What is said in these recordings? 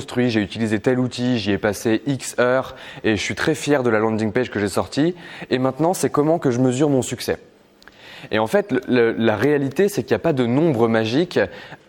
construit, j'ai utilisé tel outil, j'y ai passé X heures et je suis très fier de la landing page que j'ai sortie. Et maintenant, c'est comment que je mesure mon succès. Et en fait, la réalité, c'est qu'il n'y a pas de nombre magique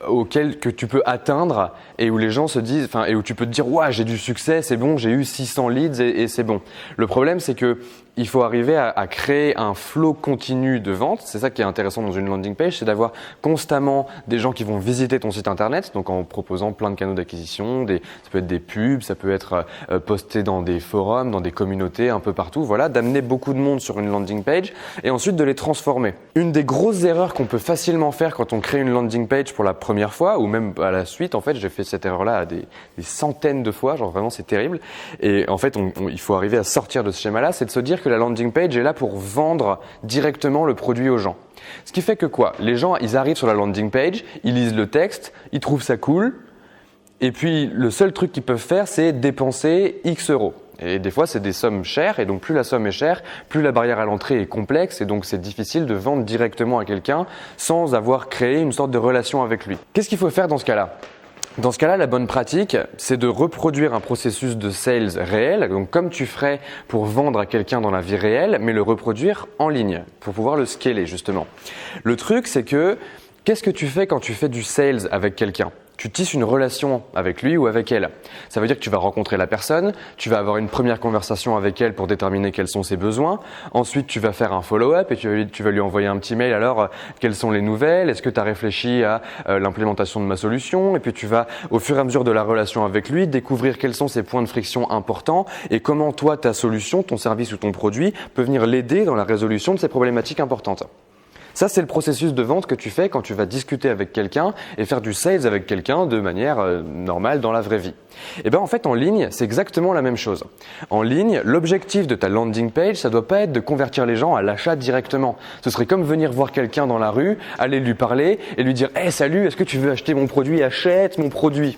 auquel que tu peux atteindre et où les gens se disent, enfin, et où tu peux te dire, ouais, j'ai du succès, c'est bon, j'ai eu 600 leads et c'est bon. Le problème, c'est que il faut arriver à créer un flow continu de vente. C'est ça qui est intéressant dans une landing page, c'est d'avoir constamment des gens qui vont visiter ton site internet, donc en proposant plein de canaux d'acquisition, ça peut être des pubs, ça peut être posté dans des forums, dans des communautés, un peu partout, voilà, d'amener beaucoup de monde sur une landing page et ensuite de les transformer. Une des grosses erreurs qu'on peut facilement faire quand on crée une landing page pour la première fois ou même à la suite, en fait, j'ai fait cette erreur-là à des centaines de fois, genre vraiment c'est terrible. Et en fait, il faut arriver à sortir de ce schéma-là, c'est de se dire que la landing page est là pour vendre directement le produit aux gens. Ce qui fait que quoi? Les gens, ils arrivent sur la landing page, ils lisent le texte, ils trouvent ça cool, et puis le seul truc qu'ils peuvent faire, c'est dépenser X euros. Et des fois, c'est des sommes chères, et donc plus la somme est chère, plus la barrière à l'entrée est complexe, et donc c'est difficile de vendre directement à quelqu'un sans avoir créé une sorte de relation avec lui. Qu'est-ce qu'il faut faire dans ce cas-là? Dans ce cas-là, la bonne pratique, c'est de reproduire un processus de sales réel, donc comme tu ferais pour vendre à quelqu'un dans la vie réelle, mais le reproduire en ligne pour pouvoir le scaler justement. Le truc, c'est que qu'est-ce que tu fais quand tu fais du sales avec quelqu'un? Tu tisses une relation avec lui ou avec elle. Ça veut dire que tu vas rencontrer la personne, tu vas avoir une première conversation avec elle pour déterminer quels sont ses besoins. Ensuite, tu vas faire un follow-up et tu vas lui envoyer un petit mail. Alors, quelles sont les nouvelles? Est-ce que tu as réfléchi à l'implémentation de ma solution? Et puis, tu vas, au fur et à mesure de la relation avec lui, découvrir quels sont ses points de friction importants et comment toi, ta solution, ton service ou ton produit peut venir l'aider dans la résolution de ces problématiques importantes. Ça, c'est le processus de vente que tu fais quand tu vas discuter avec quelqu'un et faire du sales avec quelqu'un de manière normale dans la vraie vie. Et bien en fait, en ligne, c'est exactement la même chose. En ligne, l'objectif de ta landing page, ça doit pas être de convertir les gens à l'achat directement. Ce serait comme venir voir quelqu'un dans la rue, aller lui parler et lui dire « Hey, salut, est-ce que tu veux acheter mon produit? Achète mon produit !»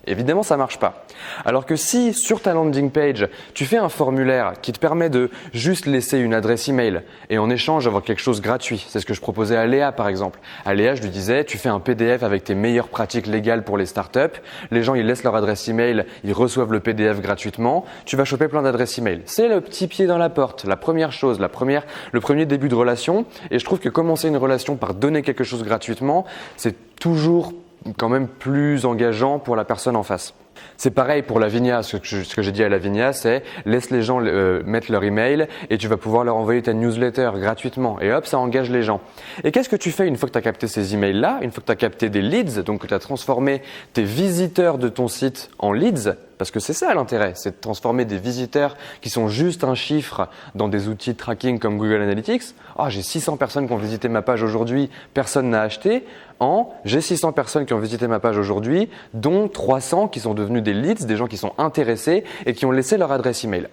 Évidemment, ça marche pas. Alors que si sur ta landing page, tu fais un formulaire qui te permet de juste laisser une adresse email et en échange avoir quelque chose gratuit, c'est ce que je proposais à Léa par exemple. À Léa, je lui disais, tu fais un PDF avec tes meilleures pratiques légales pour les startups. Les gens, ils laissent leur adresse email, ils reçoivent le PDF gratuitement. Tu vas choper plein d'adresses email. C'est le petit pied dans la porte, la première chose, le premier début de relation. Et je trouve que commencer une relation par donner quelque chose gratuitement, c'est toujours quand même plus engageant pour la personne en face. C'est pareil pour Lavinia, ce que j'ai dit à Lavinia, c'est laisse les gens mettre leur email et tu vas pouvoir leur envoyer ta newsletter gratuitement et hop, ça engage les gens. Et qu'est-ce que tu fais une fois que tu as capté ces emails-là, une fois que tu as capté des leads, donc que tu as transformé tes visiteurs de ton site en leads? Parce que c'est ça l'intérêt, c'est de transformer des visiteurs qui sont juste un chiffre dans des outils de tracking comme Google Analytics. Ah, j'ai 600 personnes qui ont visité ma page aujourd'hui, personne n'a acheté. J'ai 600 personnes qui ont visité ma page aujourd'hui, dont 300 qui sont devenus des leads, des gens qui sont intéressés et qui ont laissé leur adresse email.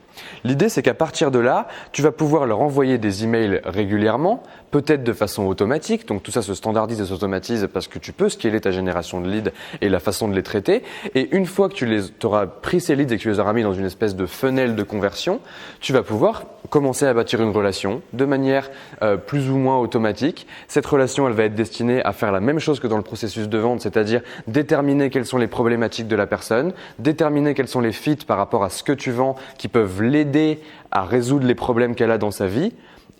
L'idée, c'est qu'à partir de là, tu vas pouvoir leur envoyer des emails régulièrement, peut-être de façon automatique. Donc tout ça se standardise et s'automatise parce que tu peux scaler ta génération de leads et la façon de les traiter. Et une fois que tu auras pris ces leads et que tu les auras mis dans une espèce de funnel de conversion, tu vas pouvoir commencer à bâtir une relation de manière plus ou moins automatique. Cette relation, elle va être destinée à faire la même chose que dans le processus de vente, c'est-à-dire déterminer quelles sont les problématiques de la personne, déterminer quels sont les fits par rapport à ce que tu vends qui peuvent l'aider à résoudre les problèmes qu'elle a dans sa vie.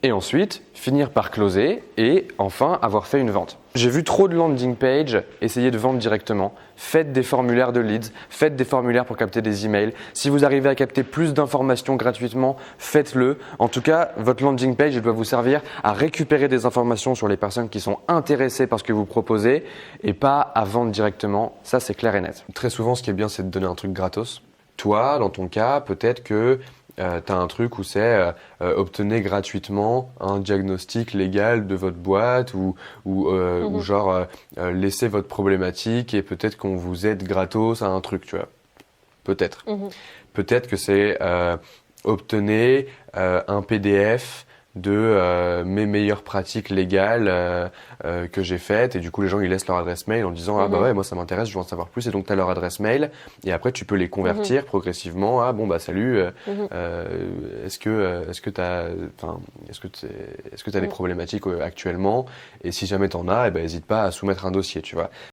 Et ensuite, finir par closer et enfin avoir fait une vente. J'ai vu trop de landing pages essayer de vendre directement. Faites des formulaires de leads, faites des formulaires pour capter des emails. Si vous arrivez à capter plus d'informations gratuitement, faites-le. En tout cas, votre landing page doit vous servir à récupérer des informations sur les personnes qui sont intéressées par ce que vous proposez et pas à vendre directement. Ça, c'est clair et net. Très souvent, ce qui est bien, c'est de donner un truc gratos. Toi, dans ton cas, peut-être que tu as un truc où c'est obtenez gratuitement un diagnostic légal de votre boîte ou genre laissez votre problématique et peut-être qu'on vous aide gratos à un truc, tu vois. Peut-être. Peut-être que c'est obtenez un PDF de mes meilleures pratiques légales que j'ai faites et du coup les gens ils laissent leur adresse mail en disant ah bah ouais moi ça m'intéresse je veux en savoir plus et donc tu as leur adresse mail et après tu peux les convertir progressivement à bon bah salut est-ce que t'as des problématiques actuellement et si jamais t'en as eh ben hésite pas à soumettre un dossier tu vois.